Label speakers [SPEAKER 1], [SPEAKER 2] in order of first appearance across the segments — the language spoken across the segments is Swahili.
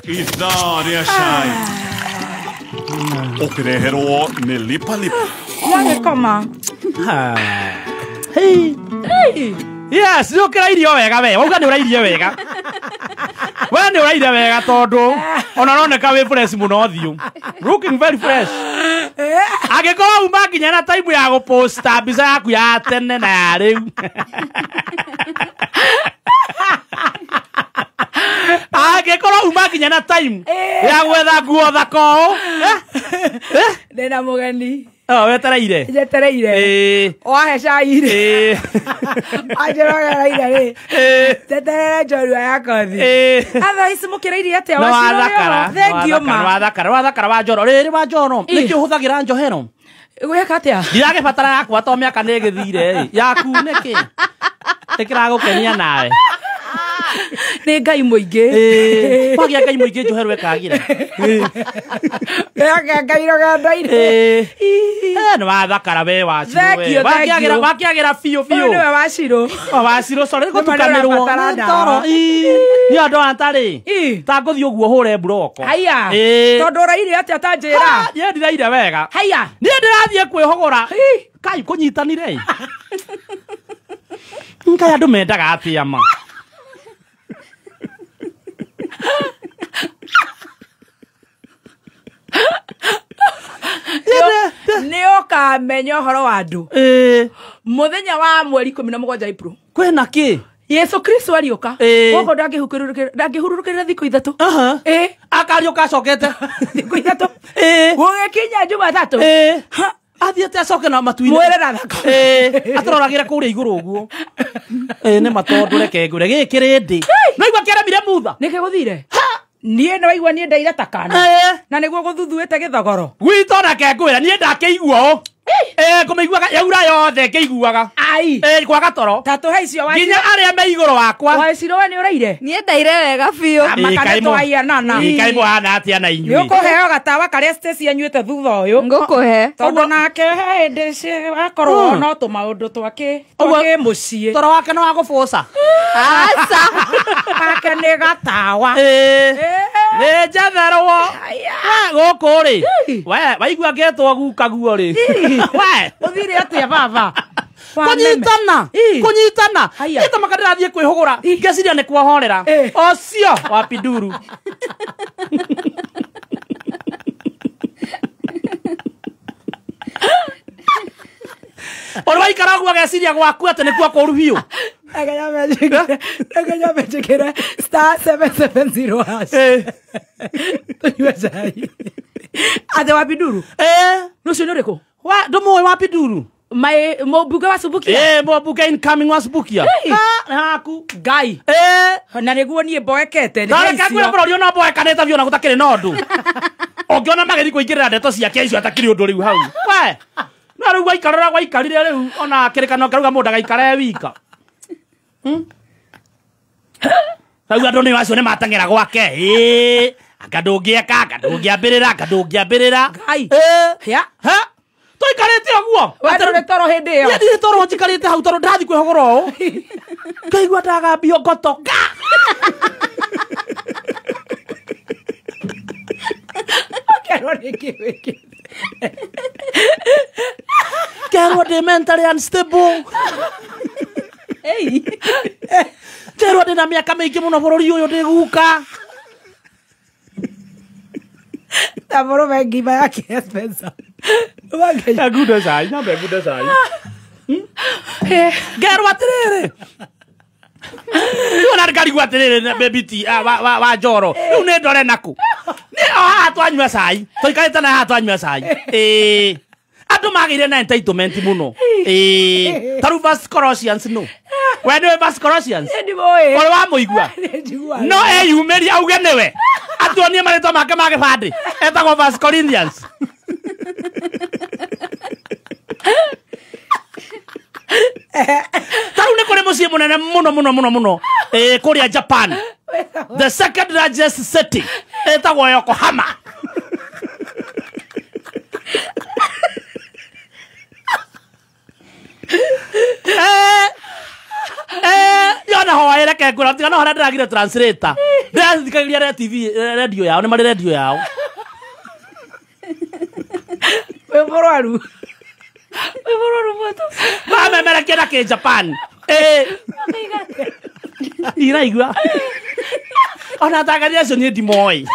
[SPEAKER 1] Idhaa cai ukireherwo nĩ Lipa Lipa.
[SPEAKER 2] Wagĩkoma.
[SPEAKER 3] Hey. Yes, nĩ ũkĩrairio wega we. Wauga nĩ ũrairie wega. We nĩ ũrairie wega tondũ ona ũroneka wĩ fresh mũno thiũ. Looking very fresh. Agĩkorwo uma nginya na time ya gũposta mbica yaku ya tene na ya rĩu. Agĩkorwo uma nginya na time ya gwetha nguo thaka ũũ.
[SPEAKER 2] Ndĩna mũgeni.
[SPEAKER 3] Wetereire.
[SPEAKER 2] Njetereire. Wahe cai rĩ. Anjerogereire rĩ. Njeterere njorua yakwa thi. Atha ici mũkĩrairie atĩa wacirwo. Thengio ma.
[SPEAKER 3] Wathakara wa njoro. Rĩrĩ wa njoro. Nĩkĩ ũhũthagĩra njohero?
[SPEAKER 2] Gwĩka atĩa?
[SPEAKER 3] Ndiragĩbatara yakwa to mĩaka nĩ ĩgĩthire. Yaku nĩkĩ? Ĩkĩragũkenia nawe.
[SPEAKER 2] Nĩ Ngai mũingĩ.
[SPEAKER 3] Wagĩa Ngai mũingĩ njohero ĩkagĩra.
[SPEAKER 2] Ngai rogendoire.
[SPEAKER 3] Nĩ wathakara we wacirwo we. Wakĩagĩra biũ biũ.
[SPEAKER 2] Nĩwe wacirwo.
[SPEAKER 3] Wacirwo sorry gũtukanĩrwo. Nĩ andũ atarĩ. Ta ngũthiĩ ũguo hũre buroko.
[SPEAKER 2] Haya. Tondũ ũraire atĩa ta njĩra.
[SPEAKER 3] Niĩ ndiraire wega.
[SPEAKER 2] Haya.
[SPEAKER 3] Niĩ ndĩrathiĩ kwĩhogora. Kai kũnyitanire. Ngai andũ mendaga atĩa ma.
[SPEAKER 2] Nĩ ũkamenya ũhoro wa andũ. Mũthenya wa mweri 17 April.
[SPEAKER 3] Kwĩna kĩ?
[SPEAKER 2] Yesu Kristo ariũka. Gũkũ ndangĩhurũrũkĩra thikũ ithatũ.
[SPEAKER 3] Akariũka acokete.
[SPEAKER 2] Thikũ ithatũ. Gũgĩkinya Jumatatu.
[SPEAKER 3] Athiĩte acoke na matu-inĩ.
[SPEAKER 2] Mwĩre na thako.
[SPEAKER 3] Ataroragĩra kũrĩa igũrũ ũguo. Nĩ matondũ reke ngũre gĩkĩ rĩndĩ. Naigua kĩaremire mutha.
[SPEAKER 2] Nĩkĩ gũthire? Niĩ nĩ waigua niĩ ndaire takana. Na nĩguo gũthuthuĩte gĩthogoro.
[SPEAKER 3] Gwitũ reke ngwĩra niĩ ndakĩigua ũũ. Kũmĩiguaga yaura yothe ngĩiguaga.
[SPEAKER 2] Ai.
[SPEAKER 3] Kwaga toro.
[SPEAKER 2] Ta tũhe icio wa.
[SPEAKER 3] Nginya arĩa me igũrũ wakwa.
[SPEAKER 2] Wacirwo nĩ ũraire?
[SPEAKER 4] Niĩ ndaire wega biũ.
[SPEAKER 2] Makane twahianana.
[SPEAKER 3] Kaĩ mũhana atĩa na inyuĩ?
[SPEAKER 2] Nĩ ũkũheo gatawa karĩa Stacy anyuĩte thutha ũyũ.
[SPEAKER 4] Ngũkũhe.
[SPEAKER 2] Tondũ nake hĩndĩ ciakorwo no tũmaũndũ twake mũciĩ.
[SPEAKER 3] Toro wake nĩ wa gũbũca.
[SPEAKER 4] Aca.
[SPEAKER 2] Ake nĩ gatawa.
[SPEAKER 3] Nĩ njatherwo. Gũkũ rĩ. We waigua ngetwo guka guo rĩ. We
[SPEAKER 2] ũthire atĩa baba?
[SPEAKER 3] Kũnyitana. Ĩta makandĩrathiĩ kwĩhũgũra. Ngeciria nĩ kuohorera. Ũcio wa Pinduru. Ũrĩ waikara ũguo ageciria gwaku atĩ nĩkuo kũru biũ.
[SPEAKER 2] Akanya mejekera *770 hash. Tunywe cai. Atĩ wa Pinduru? Rũciũ nĩ ũrĩkũ?
[SPEAKER 3] Ndũmũĩ wa Pinduru?
[SPEAKER 2] Mũmbunge wa Subukia?
[SPEAKER 3] Mũmbunge incoming wa Subukia. Haku.
[SPEAKER 2] Ngai. Na nĩguo niĩ mboekete.
[SPEAKER 3] Reke ngwĩre bũrũri ona mboekanĩte biũ na gũtakĩrĩ na ũndũ. Ũngĩona magĩthiĩ kũingĩrĩra ndeto ciake icio atakĩrĩ ũndũ rĩu hau. We no rĩu waikarĩra waikarire rĩu ona kĩrĩkanĩro kĩrauga mũndũ agaikare wika. Rĩu andũ nĩ acio nĩ mateng'era gwake. Anga ndũngĩambĩrĩra.
[SPEAKER 2] Ngai.
[SPEAKER 3] Tũikarĩte ũguo.
[SPEAKER 2] Watarĩ toro hĩndĩ ĩyo.
[SPEAKER 3] Niĩ ndirĩ toro njikarĩte hau tondũ ndathi kwĩhogora ũũ. Ngaigua ndagambio ngoto.
[SPEAKER 2] Kerwo nĩkĩ wĩkĩte.
[SPEAKER 3] Kerwo ndĩ mentally unstable. Kerwo ndĩ na mĩaka mĩingĩ mũno bũrũri ũyũ ndĩ guka.
[SPEAKER 2] Ta mũrũme ngima yake Spencer.
[SPEAKER 3] Ngude cai, nyambe ngude cai. Ngerwo atĩrĩrĩ. Ona ngarigwo atĩrĩrĩ baby ti wa njoro. Rĩu nĩ ndore naku. Nĩ haha twanyua cai. Tũikarĩte na haha twanyua cai. Andũ magĩire na entitlement mũno. Ta rĩu First Colossians no. We nĩwe First Colossians? Ũrĩ wa mũigua? No eyumĩria auge nĩwe. Atuonie marĩtwa make ma gĩbandĩ. Etagwo First Corinthians. Tarũ nĩ kũrĩ mũciĩ mũnene mũno kũrĩa Japan. The second largest city. Etagwo Yokohama. Yona hoa ereke ngura tiga no hara ndagire translator. Ndithikagiria TV radio yao ni mari radio yao.
[SPEAKER 2] We moroaru moto.
[SPEAKER 3] Mama mera kena ke Japan. Iraigua. Ona tagaria cio ni ndimoi.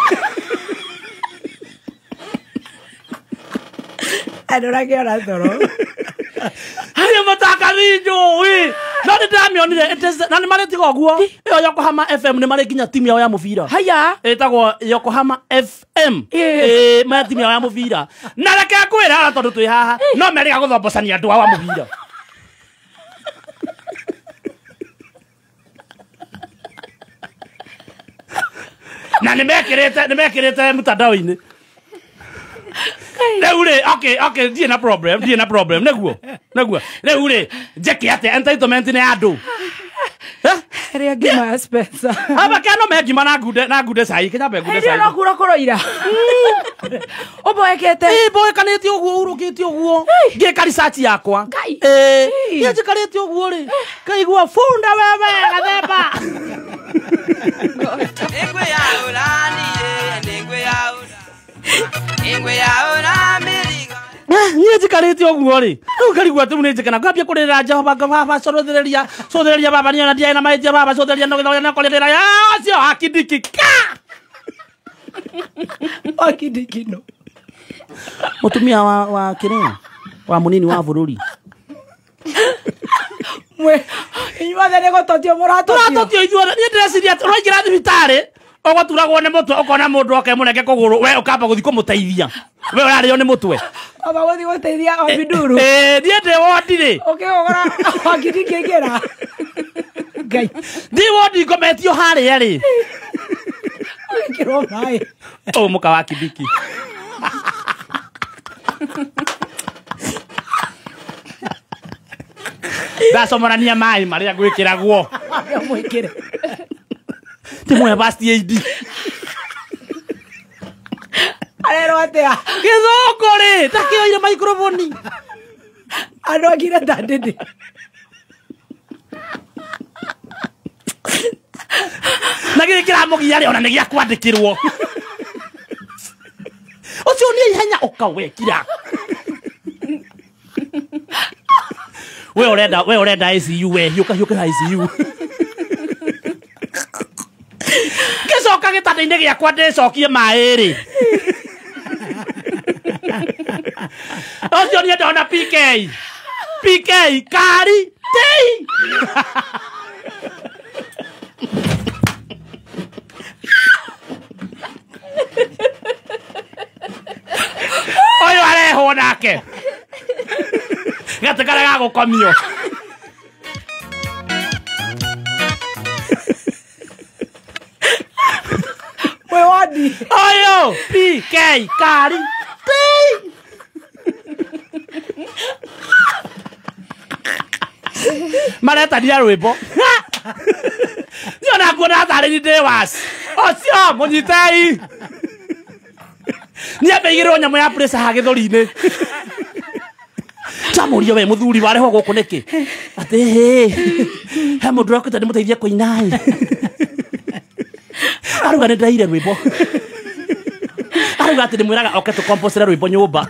[SPEAKER 2] Adora que ahora toro.
[SPEAKER 3] Hari mutakarinjo we. No ndamionire na ni mari tigo guo. Iyo Yokohama FM ni mari kinya timu yao ya mubira. Haya. Etagwo Yokohama FM. Ma timu yao ya mubira. Na reke kwira ara tondu twi haha. No meri guthobocania andu wa mubira. Na nimekirete mutandao-ini. Neure, okay, die na problem. Neguo. Neure, jeki ate entitlement ni andu.
[SPEAKER 2] Ria gima spesa.
[SPEAKER 3] Aba kano megi mana gude sai, kenya be gude sai.
[SPEAKER 2] Ria no kura ira. Obo ekete.
[SPEAKER 3] Boy kaneti oguo urukiti oguo. Ge karisati yakwa. Ye jikareti oguo ri. Kaigua funda wewe gathemba.
[SPEAKER 5] Engwe ya urani engwe ya Engwe ya uramiriga.
[SPEAKER 3] Nye jikareti oguo ri. Ukarigwa tu munije kana kwambia kurira Jehova baba sothereria baba ni na dia na maiti baba sothereria no githoria na kurira ya acio akidiki ka.
[SPEAKER 2] Akidiki no.
[SPEAKER 3] Mutumia wa kiria wa munini wa bururi.
[SPEAKER 2] Mwe inyuothe nĩ gũtotio mũratotio
[SPEAKER 3] ithuothe niĩ ndĩreciria ũraingĩra thibitarĩ ũgaturagwo nĩ mũtwe ũkona mũndũ oke mũnenge kũgũrũ we ũkamba gũthiĩ kũmũteithia we ũrarĩo nĩ mũtwe
[SPEAKER 2] aba gũthiĩ gũteithia o biduru
[SPEAKER 3] niĩ ndĩ wondi rĩ
[SPEAKER 2] ũkĩgũgũra wakiri kĩngĩra ngai
[SPEAKER 3] ndĩ wondi ngometio harĩa rĩ
[SPEAKER 2] ũgĩkĩrwo maĩ
[SPEAKER 3] ũũ mũka wa Kibiki ndacomorania maĩ marĩa gwĩkĩragwo
[SPEAKER 2] mwĩkĩre
[SPEAKER 3] timwe basti AD
[SPEAKER 2] arero atia
[SPEAKER 3] gĩthũngũ rĩ takĩoire microphone
[SPEAKER 2] andũ akire ndandĩndĩ
[SPEAKER 3] na gĩkĩ kĩramũgia rĩ ona nĩ gĩa kwandĩkĩrwo ũcio nĩ ihenya ũkawekira we urenda ICU we hiuka ICU Gicoka gitanda-inĩ gĩakwa ndĩcokie maĩ rĩ ũcio niĩ ndona PK kari tei ũyũ arehwo nake gatĩ karĩa gagũkomio
[SPEAKER 2] mwe wadi
[SPEAKER 3] ũyũ PK kari tei maretania rwĩmbo niona nguona tharĩri ndĩ wasi ũcio mũnyitei niambeigĩrwo nyamũ ya pressure ha gĩthũri-inĩ Chamurio we muthuri wareho guku niki ati he mundu rakita ni muteithie kuina aruga ni ndaire rwimbo aruga ati ni mwiraga oke tu compose rwimbo nyumba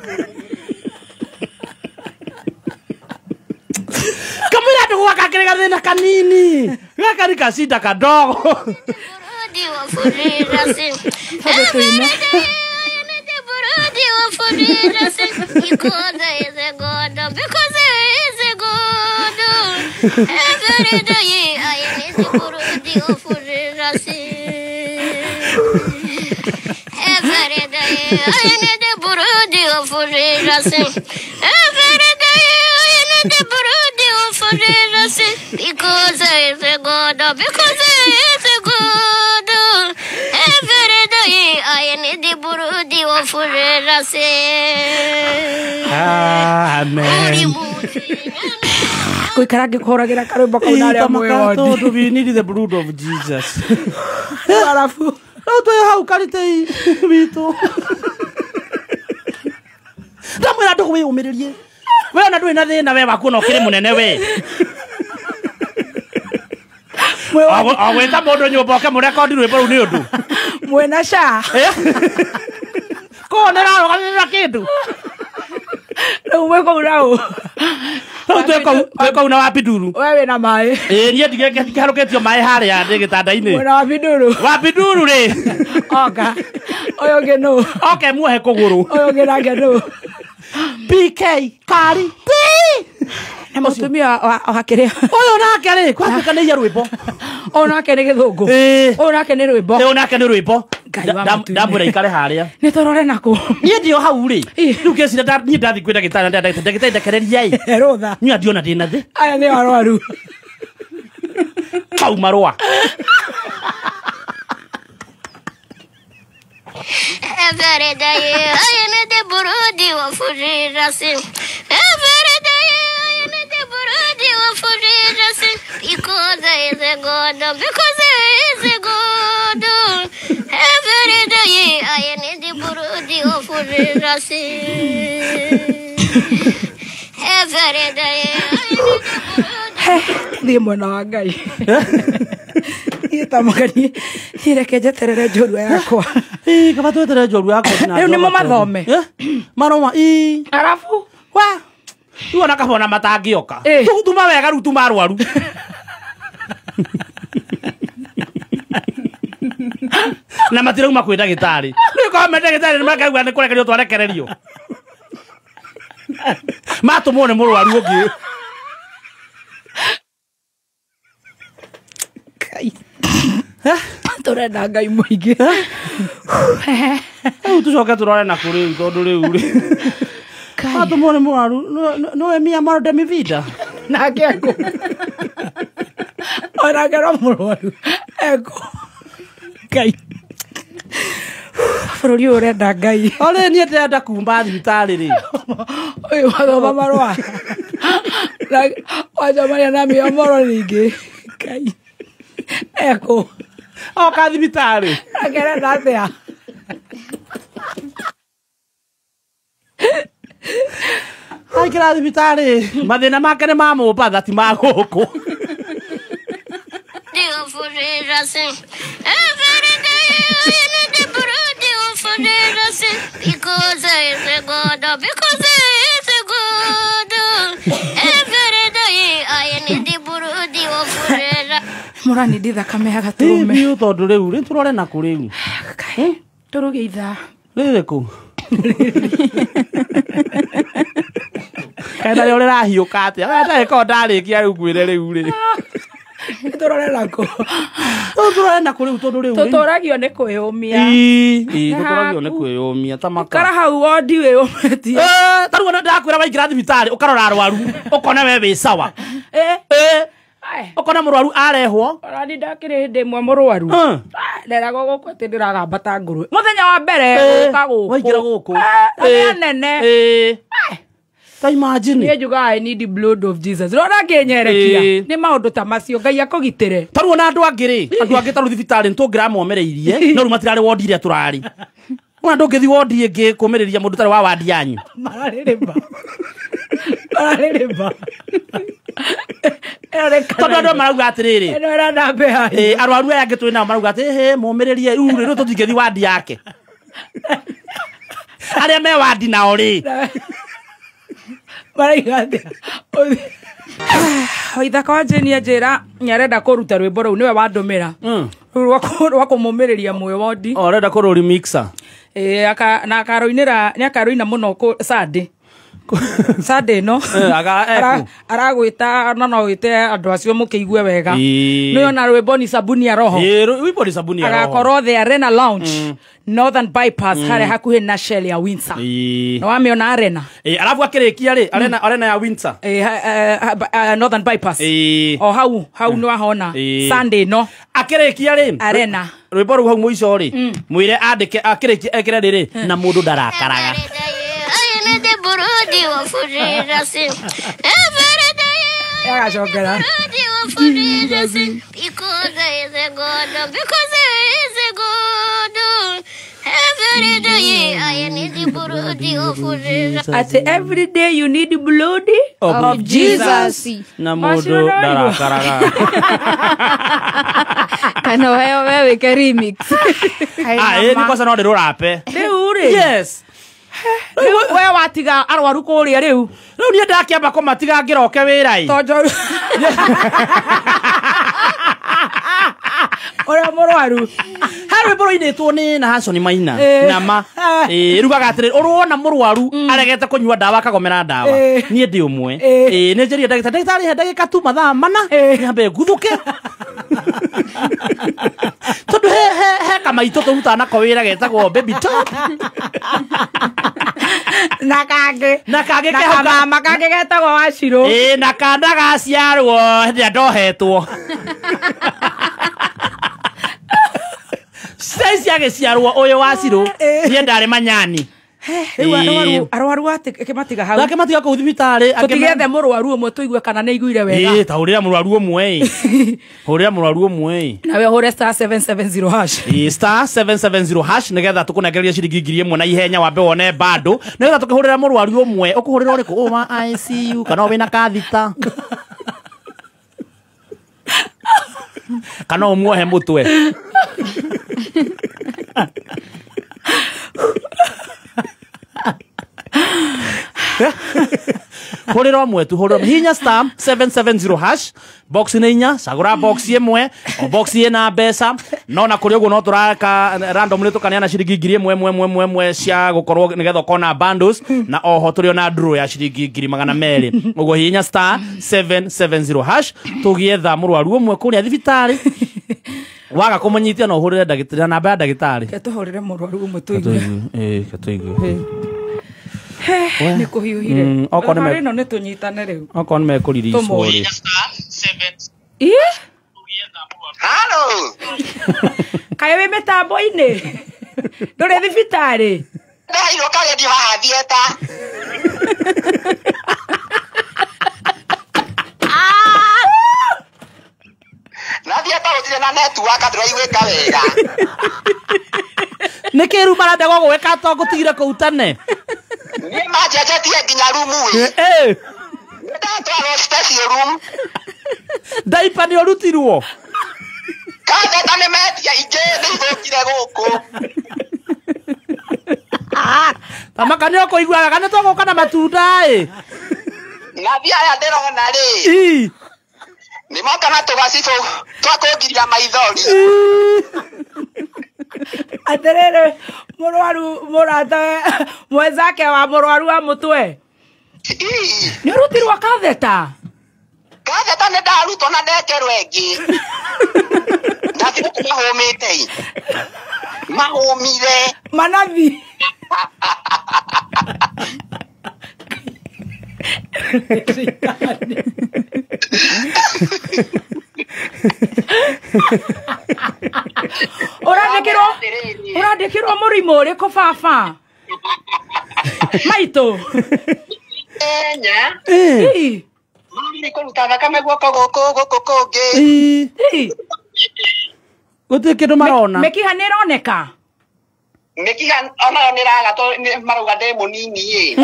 [SPEAKER 3] kamira ndu gwaka kirega thina kanini gaka ni kacinda kadogo
[SPEAKER 6] Because there is a God. Every day I need to burudi for every day I need to burudi for every day I need to burudi for because there is a God. Because there is a God. Every day I need to burudi for
[SPEAKER 3] Amen.
[SPEAKER 2] Kuikara ngĩkũragira karwĩmbo kau na arĩa mwĩyondi.
[SPEAKER 3] We need the blood of Jesus.
[SPEAKER 2] Arafu
[SPEAKER 3] no twĩ hau karitei witũ. Ndamwĩra ndũ wĩyũmĩrĩrie. We ona ndũrĩ na thĩna we waku no kĩrĩ mũnene we. Aweta modo nyumba ke murekondi rwimbo ru ni undu.
[SPEAKER 2] Mwena sha.
[SPEAKER 3] Ko ne ra roganira kindu.
[SPEAKER 2] Umwe ko urao.
[SPEAKER 3] Tweko una wa biduru.
[SPEAKER 2] Wewe na mai.
[SPEAKER 3] Nie ndige kiharuketio mai haria ndi gitanda-ini.
[SPEAKER 2] Mwena wa biduru.
[SPEAKER 3] Wa biduru ri.
[SPEAKER 2] Oka. Oyo geno.
[SPEAKER 3] Okay muhe kuguru.
[SPEAKER 2] Oyo gena geno.
[SPEAKER 3] PK Kari.
[SPEAKER 2] Mutumia wa kiria.
[SPEAKER 3] Oyo nake ri kwatuka ni ya rwimbo.
[SPEAKER 2] Ona kene githungu. Ona kene rwimbo.
[SPEAKER 3] Ona kene rwimbo. Ndamwira ikare haria.
[SPEAKER 2] Ni torore nako.
[SPEAKER 3] Nie ndio hau ri. Riu kecira ni ndathi kwenda gitanda ndakereria i.
[SPEAKER 2] Erotha.
[SPEAKER 3] Nyua ndiona ndina thi.
[SPEAKER 2] Aya ni arwaru.
[SPEAKER 3] Kau marwa.
[SPEAKER 6] Every day I am the burudi of Fujirasin. Every day I am the burudi of Fujirasin. Because there is a God, because there is a God. Every day I am the burudi of Fujirasin. Every day I am the burudi.
[SPEAKER 2] Ni mwana wa Ngai. Itamugani irekeje terere njorua yakwa.
[SPEAKER 3] Kaba twetere njorua yakwa na.
[SPEAKER 2] Riu ni mathome.
[SPEAKER 3] Maroma
[SPEAKER 2] Arafu
[SPEAKER 3] wa tuona kabona matangioka. Tuma wega ru tuma arwaru. Na matirauma kwenda gitari. Ni ko mende gitari ni makauga ni kurekerio twarekererio. Matumone murwaru ungi.
[SPEAKER 2] Turenda Ngai muingi.
[SPEAKER 3] Tucoke turore na kuri tondu riu ri. Matumone murwaru no emia maro de mi vida.
[SPEAKER 2] Na keko. Ora gero murwaru. Eko. Ngai. Bururi urenda Ngai.
[SPEAKER 3] Ore ni ndenda kumba thibitari ri.
[SPEAKER 2] Oyo mathoma marwa. Wacha maria na mi amoro ningi. Ngai. Eko.
[SPEAKER 3] Oka thibitari.
[SPEAKER 2] Agera ndathia.
[SPEAKER 3] Ai kira thibitari. Mathina make ni ma mumba thati ma guku.
[SPEAKER 6] Because there is a God, because there is a God. Every day I need the burudi of Fujira.
[SPEAKER 2] Murani nditha kame agaturume.
[SPEAKER 3] Ni tondu riu ri turore na kuriu.
[SPEAKER 2] Turuge itha.
[SPEAKER 3] Riri ku. Kaenda ri ra hiuka atia. Wenda iko ndarikia riu gwire riu ri.
[SPEAKER 2] Turore nako.
[SPEAKER 3] Turore na kuriu tondu riu.
[SPEAKER 2] Tuturagio ni kwiyumia.
[SPEAKER 3] Tuturagio ni kwiyumia tamaka.
[SPEAKER 2] Kara hau wodi wiyumetie.
[SPEAKER 3] Taru ona ndakwira waikira thibitari ukarora arwaru. Ukona we wi sawa. Ukona murwaru arehwo.
[SPEAKER 2] Orani ndakire ndi mwe murwaru. Nderago guku ati ndiragambata nguru. Muthenya wa mbere ukaguku.
[SPEAKER 3] Waikira guku.
[SPEAKER 2] Nene.
[SPEAKER 3] Imagine.
[SPEAKER 2] Ye juga I need the blood of Jesus. Rora ngenyerekia. Ni maundu ta macio Ngai akugitire.
[SPEAKER 3] Taru ona andu angiri. Andu angi taru thibitari ntungira momereirie. No ru matirari wodi ire turari. Ona ndungithi wodi ingi kumiriria mundu tari wa wadi yanyu.
[SPEAKER 2] Mararemba. Mararemba.
[SPEAKER 3] Tondu andu marauga atiriri.
[SPEAKER 2] Eno era ndambe hai.
[SPEAKER 3] Arwaru aya angi twina marauga ati mumiririe ru tutingithi wadi yake. Aria me wadi nao ri.
[SPEAKER 2] Maraigathia. Oithaka wa Jeni njira nyarenda kuruta rwimbo ru niwe wandumira. Rwa kumumiriria mwe wodi.
[SPEAKER 3] Orenda kuru remixa.
[SPEAKER 2] Na akaroinira ni akaroina muno ku Sunday. Sunday no. Aragwita no wite andu acio mukeigue wega. Niyo na rwimbo ni sabuni ya roho.
[SPEAKER 3] Rwimbo ni sabuni ya roho.
[SPEAKER 2] Agakorwo the Arena Lounge. Northern Bypass hare hakuhe na Shell ya Windsor. No wamiona Arena.
[SPEAKER 3] Alafu akirikia ri Arena ya Windsor.
[SPEAKER 2] Northern Bypass. O hau no wahona. Sunday no.
[SPEAKER 3] Akirikia ri
[SPEAKER 2] Arena.
[SPEAKER 3] Rwimbo ru hau muico ri. Mwire andike akirikia ekira riri na mundu ndarakaraga.
[SPEAKER 6] The burudi of Fujira. Every day because there is a God, because there is a God. Every day I I need the blood of Jesus.
[SPEAKER 2] I say every day you need the blood
[SPEAKER 4] Of Jesus.
[SPEAKER 3] Na mudo darakaraga.
[SPEAKER 4] Kana wewe ke remix.
[SPEAKER 3] Ni kosa no ndiro rape. Yes.
[SPEAKER 2] Wewe watiga arwaru kuria riu.
[SPEAKER 3] Riu ni ndakiamba komatiga ngiroke wirai.
[SPEAKER 2] Tojo. Ora morwaru.
[SPEAKER 3] Harwe boro inetwo ni na Hasoni Maina. Nama. Rugaga atiri urwona murwaru aregete kunyua ndawa akagomera ndawa. Nie ndi umwe. Ni njeria ndagitari he ndagika tu mathaa mana. Nyambe nguthuke. Tondu he kamaito turuta nako wira getagwo baby top.
[SPEAKER 2] Nakage ke mama kage getagwo Wachiro.
[SPEAKER 3] Na kanda gaciarwo ndia ndohetwo. Sisi ageciarwo uyu Wachiro nie ndari manyani.
[SPEAKER 2] Arwaru akimatiga hau.
[SPEAKER 3] Akimatiga ku thibitari
[SPEAKER 2] tutigethe murwaru umwe tuigue kana ne iguire wega.
[SPEAKER 3] Ta urira murwaru umwe. Urira murwaru umwe.
[SPEAKER 2] Nawe hore *770 hash.
[SPEAKER 3] Star 770 hash nigetha tukunegereria ciringi 1000 na ihenya wambe wone bado. Nigetha tukihurira murwaru umwe ukuhurira uriku uma ICU kana wina kathita. Kana umuohe mutwe. Hurira mwetu hurira hinya star 770 hash box ninya sagura box yemwe o box yena besa no na kuri ugo no turaka randomly tukaneana ciringi 1000 cia gukorwo nigetha kona bundles na oho turi na draw ya ciringi 200 ugo hinya star 770 hash tugietha murwaru umwe kuria thibitari waga kumunyitia no hurire ndagitari namba ya ndagitari
[SPEAKER 2] ketuhurire murwaru umwe tuigue
[SPEAKER 3] ketuigue
[SPEAKER 2] ni kuhiuhire oko ni tunyitane riu
[SPEAKER 3] oko ni mekuririswo ri
[SPEAKER 5] Halo.
[SPEAKER 2] Kae we mitambo-ini nduri thibitari
[SPEAKER 5] Ndairo kage ndi haha thieta. Na thieta utire na network ndiraigwika wega.
[SPEAKER 3] Nikiru marande gogweka to gutigire kuutane
[SPEAKER 5] Ni majejetie nginya rumu wi. Ndatwaro special room.
[SPEAKER 3] Daipa ni orutirwo.
[SPEAKER 5] Kage tane metia inge ni thukire guku.
[SPEAKER 3] Tamaka ni okuigua kana to gukana matunda
[SPEAKER 5] Na thia ya ndirona ri. Ni makana tugacibu twakungiria maithori.
[SPEAKER 2] aterere murwaru murata mwenzake wa murwaru wa mutwe ni rutirwa katheta
[SPEAKER 5] ne ndaruto na ndekerwo engi ndathire kumahumite mahumire
[SPEAKER 2] manathi urandikirwo murimo uriku baba maito
[SPEAKER 5] enya ni kuruta thakame guoko guku kungi
[SPEAKER 3] guti kindu marona
[SPEAKER 2] mekiha ni roneka
[SPEAKER 5] mekiha ona niraga to maruga de munini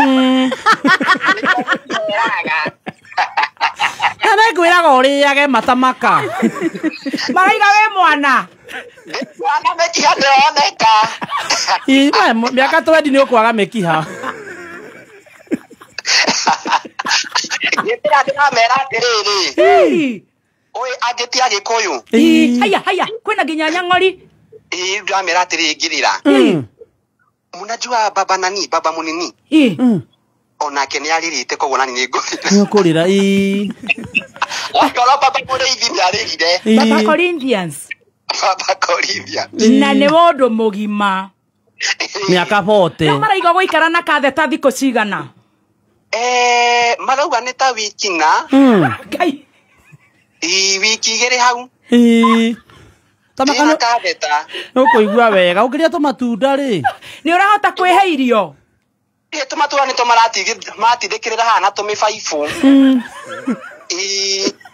[SPEAKER 3] Kana ngwiraga uriage matamaka
[SPEAKER 2] maraiga we mwana
[SPEAKER 5] Mwana mekiha ndioneka.
[SPEAKER 3] Miaka 20 ni ukwaga mekiha.
[SPEAKER 5] Nitira ndiramera atiriri. Oi agetia Gikuyu.
[SPEAKER 2] Haya kwina nginya Nyang'ori.
[SPEAKER 5] Ndiramera atiriri ngirira. Munajua baba nani baba munini. Onake ni aririte koguo nani ni ngurira.
[SPEAKER 3] Ni ukurira
[SPEAKER 5] Wakora baba muriithi ni aririre.
[SPEAKER 2] Baba Corinthians.
[SPEAKER 5] Baba Corinthians.
[SPEAKER 2] Na ni mundu mugima.
[SPEAKER 3] Miaka 40.
[SPEAKER 2] Na maraiga guikara na katheta thiko cigana.
[SPEAKER 5] Marauga ni ta wiki na.
[SPEAKER 2] Ngai.
[SPEAKER 5] Wiki igiri hau.
[SPEAKER 3] Tamakana
[SPEAKER 5] katheta.
[SPEAKER 3] Ukuigua wega ukiria to matunda ri.
[SPEAKER 2] Ni urahota kwihe irio.
[SPEAKER 5] Tomatura ni to maratithikirira hana to mibaibu.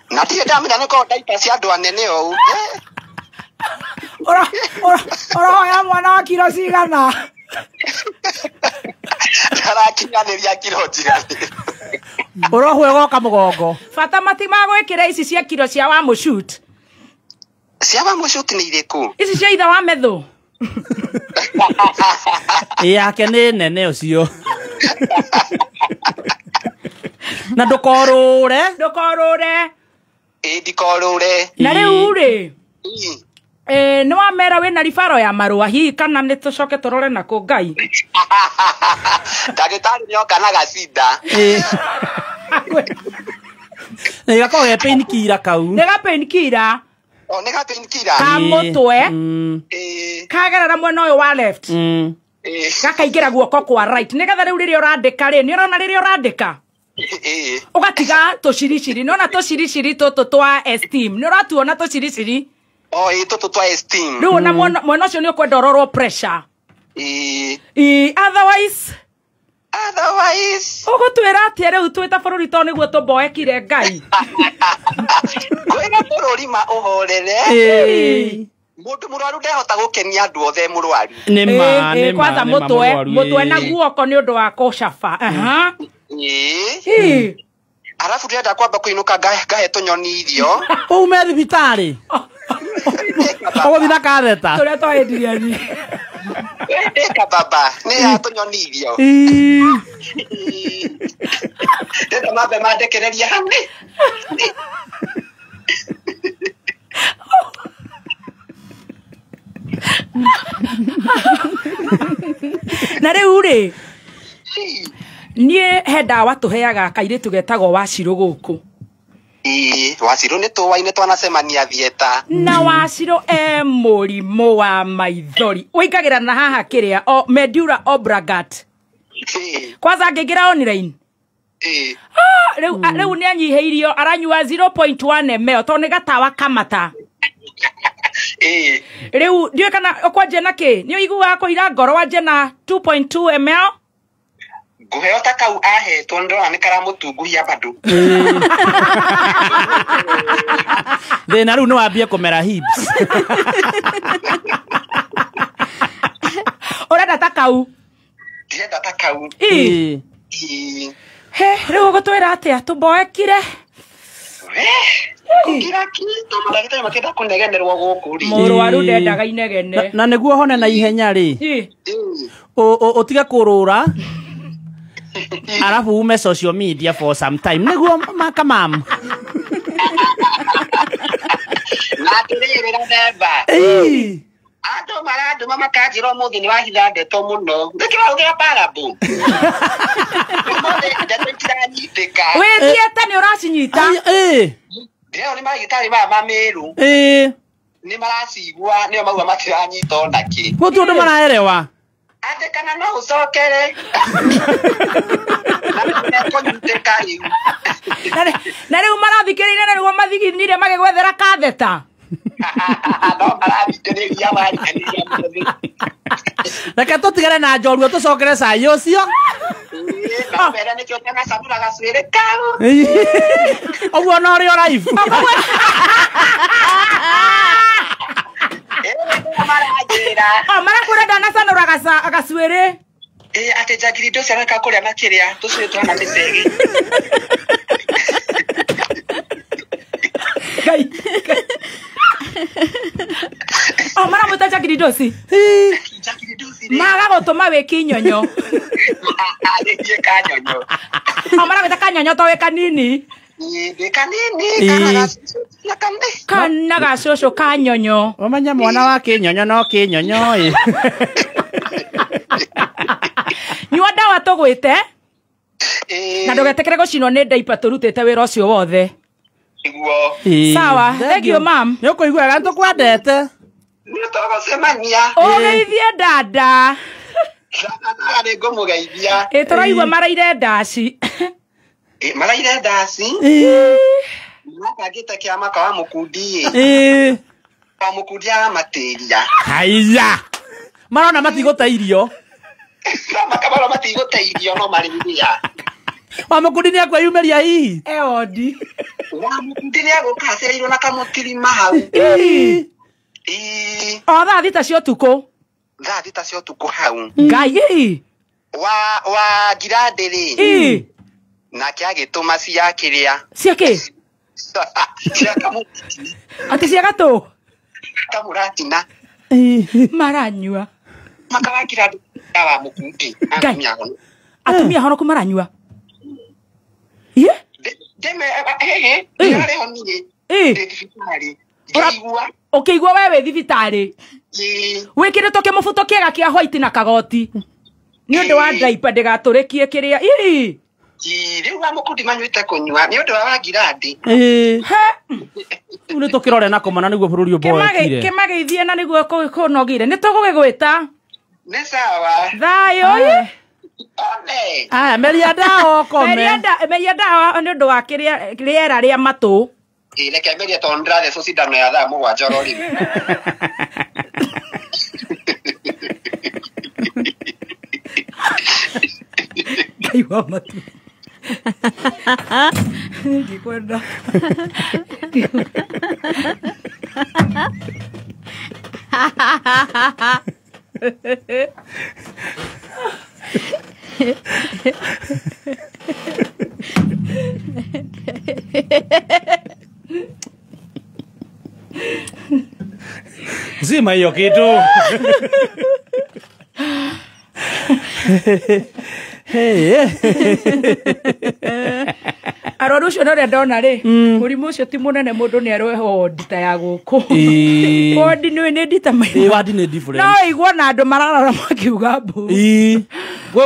[SPEAKER 5] Na tie ndamira ni ko daipa cia andu anene o.
[SPEAKER 2] Ora ya mwana wa kiro cigana.
[SPEAKER 5] Tarakinyanĩria kiro njigani.
[SPEAKER 3] Ũrohwe goka mũgongo.
[SPEAKER 2] Fata mati magwĩkĩra ici cia kiro cia wa mũshoot.
[SPEAKER 5] Cia wa mũshoot nĩ irĩkũ?
[SPEAKER 2] Ici cia itha wa metho.
[SPEAKER 3] Yake nĩ nene ũcio. Na ndũkorũre.
[SPEAKER 5] Ndikorũre.
[SPEAKER 2] Na rĩu rĩ. Nĩ wamera wĩna ribaro ya marũa hihi kana nĩ tũcoke tũrore na kũ Ngai.
[SPEAKER 5] Ndagĩtarĩ nĩoka na gacinda.
[SPEAKER 3] Nĩ gakorwo ge painkiller kau.
[SPEAKER 2] Nĩ ga painkiller.
[SPEAKER 5] Nĩ ga painkiller.
[SPEAKER 2] Ka mũtwe. Kagerera mwena ũyũ wa left. Gakaingĩra guoko kwa right. Nĩgetha rĩu rĩrĩa ũrandĩka rĩ, nĩ ũrona rĩrĩa ũrandĩka. Ũgatiga tũciriciri. Nĩ ona tũciriciri tũtũ twa esteem. Nĩ ũratuona tũciriciri.
[SPEAKER 5] Tũtũ twa esteem.
[SPEAKER 2] Rĩu na mwena ũcio nĩ ũkwenda ũrorwo pressure. Otherwise ũgũtwĩra atĩa rĩu twĩ ta bũrũri to nĩguo tũmboekire Ngai.
[SPEAKER 5] Kwĩna bũrũri ma ũhorere. Mũndũ mũrwaru ndehota gũkenia andũ othe mũrwaru.
[SPEAKER 2] Kwanza mũtwe na guoko nĩ ũndũ wa kũcaba.
[SPEAKER 5] Arabu ndĩrenda kwamba kũinũka ngahe tũnyoni irio.
[SPEAKER 3] Ume thibitarĩ. Ũgũthiĩ na katheta.
[SPEAKER 2] Tũrĩa twahĩndirie ni.
[SPEAKER 5] Eka baba, nĩ ya tũnyoni irio. Ndĩrenda mambe mandekereria hamwe.
[SPEAKER 2] Na rĩu rĩ, niĩ he ndawa tũheaga kairĩtu getagwo Wacirũ gũkũ.
[SPEAKER 5] Wacirũ nĩ tũwaine twanacemania thieta.
[SPEAKER 2] Na Wacirũ mũrimũ wa maithori. Ũingagĩra na haha kĩrĩa medulla oblongata. Kwanza ngĩingĩra online. Rĩu nĩ anyihĩirio aranyua 0.1 ml to nĩ gatawa kamata. Rĩu ndiũ kana ũkwanjia na kĩ? Nĩ ũiguaga kũira ngoro wanjia na 2.2 ml?
[SPEAKER 5] Ngũheo ta kau ahetwo ndĩrona nĩ karamũtunguhia bado.
[SPEAKER 3] Thĩna rĩu nĩ wambie kũmera hips.
[SPEAKER 2] Ũrenda ta kau?
[SPEAKER 5] Ndĩrenda ta kau.
[SPEAKER 2] Rĩu ũgũtwĩra atĩa tũmboekire?
[SPEAKER 5] Mandagĩtarĩ makĩenda kũnegenerwo gũkũ rĩ.
[SPEAKER 2] Mũrwaru ndendaga inegene.
[SPEAKER 3] Na nĩguo hone na ihenya rĩ. Ũtige kũrũra. Arabu ume social media for some time. Nĩguo maka mam.
[SPEAKER 5] Na atĩrĩrĩ Remember. Andũ marandũma makanjĩra ũmũthĩ nĩ wahitha ndeto mũno. Ndĩkĩra ũgĩa parable. Ndeto itiranyitĩka.
[SPEAKER 2] Wĩthiĩte nĩ ũracinyita.
[SPEAKER 5] Ndĩreo nĩ marigĩtarĩ maya ma Meru. Nĩ maracigua nĩo mauga matiranyita ona kĩ.
[SPEAKER 3] Gũtirĩ ũndũ maraerewa.
[SPEAKER 5] Ate kana no ũcokere.
[SPEAKER 2] Na rĩu marathikĩrĩire na nĩguo mathiginire magĩgwethera katheta.
[SPEAKER 5] No marathikĩrĩria marigĩrĩria.
[SPEAKER 3] Reke tũtigane na njorua tũcokere cai ũcio.
[SPEAKER 5] No mbere nĩkĩo tanacamũra gacuĩrĩ kau.
[SPEAKER 3] Ũguo no ũrĩ o live.
[SPEAKER 2] Marakũrenda nacanũra gacuĩrĩ.
[SPEAKER 5] Atĩ njagiri ndũcio areka kũrĩa na kĩrĩa tũcuĩrĩ twana mĩcegi.
[SPEAKER 2] Maramũta njagiri ndũci. Magagũtũma wĩki nyonyo.
[SPEAKER 5] Arĩgie kanyonyo.
[SPEAKER 2] Maragwĩta kanyonyo to wĩ kanini.
[SPEAKER 5] Ndĩ kanini.
[SPEAKER 2] Kana gacũcũ kanyonyo.
[SPEAKER 3] Ũmenye mwana wa kĩnyonyo no kĩnyonyo ĩ.
[SPEAKER 2] Nyua ndawa tũgwĩte. Na ndũgetekere gũcinwo nĩ ndaipa tũrutĩte wĩra ũcio wothe. Sawa, thank you ma'am.
[SPEAKER 3] Nĩ ũkũigua wega nĩtũkwendete.
[SPEAKER 5] Nĩtũgũcemania.
[SPEAKER 2] Ũgeithie dada.
[SPEAKER 5] Nĩ ngũmũgeithia.
[SPEAKER 2] Tũraigua maraire ndaci.
[SPEAKER 5] Maraire ndaci? Makangĩte kĩama kwa mũkundi. Kwa mũkundi aramatĩria.
[SPEAKER 3] Haiya. Marona matigũteirio.
[SPEAKER 5] Makamaro matigũteirio no marĩria.
[SPEAKER 3] Wa mũkundi nĩ akwĩyumĩria hihi.
[SPEAKER 2] Eodi.
[SPEAKER 5] Wa mũkundi nĩ agũkacĩrĩirwo na kamũtirima hau.
[SPEAKER 2] O thaa thita cia ũtukũ.
[SPEAKER 5] thaa thita cia ũtukũ hau
[SPEAKER 2] ngai
[SPEAKER 5] wa ngirandĩ nake agĩtũma cia kĩrĩa cia kamũtĩ
[SPEAKER 2] ati cia gatũ
[SPEAKER 5] kamũratina
[SPEAKER 2] maranyua
[SPEAKER 5] makarakira dawa mũkundi
[SPEAKER 2] atumia honoku maranyua
[SPEAKER 5] deme yare honire thibitarĩ
[SPEAKER 2] ũkĩigua wewe thibitarĩ wĩkĩrĩtwo kĩmũbuto kĩega kĩa white na kagoti nĩ ũndũ wa ndaipa ndĩgatũrĩkie kĩrĩa
[SPEAKER 5] rĩu wa mũkundi manyuĩte kũnyua nĩ ũndũ wa ngirandi
[SPEAKER 3] rĩu nĩ tũkĩrore na kũmana nĩguo bũrũri ũmboekire
[SPEAKER 2] kĩmageithie na nĩguo kũnogire nĩ tũgũgĩgwĩta
[SPEAKER 5] nĩ sawa
[SPEAKER 2] thayũ
[SPEAKER 3] aya meria ndawa ũkome
[SPEAKER 2] meria ndawa nĩ ũndũ wa rĩera rĩa matũ
[SPEAKER 5] reke meria tondũ ndĩrathecwo cindano ya thaa mũgwanja oro rĩu
[SPEAKER 2] ngai wa matu ndikwenda
[SPEAKER 3] zima hiyo kitu
[SPEAKER 2] arwaru ucio nore ndona ri murimu ucio ti munene mundu ni arweho wodi ta ya guku wodi ni ndita mai
[SPEAKER 3] wodi ni different
[SPEAKER 2] no igwo na andu mararara makiuga mbu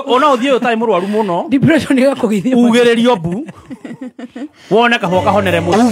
[SPEAKER 3] ona uthie utai murwaru muno
[SPEAKER 2] depression igakugithia
[SPEAKER 3] ugiririo mbu wone kahoka honere muno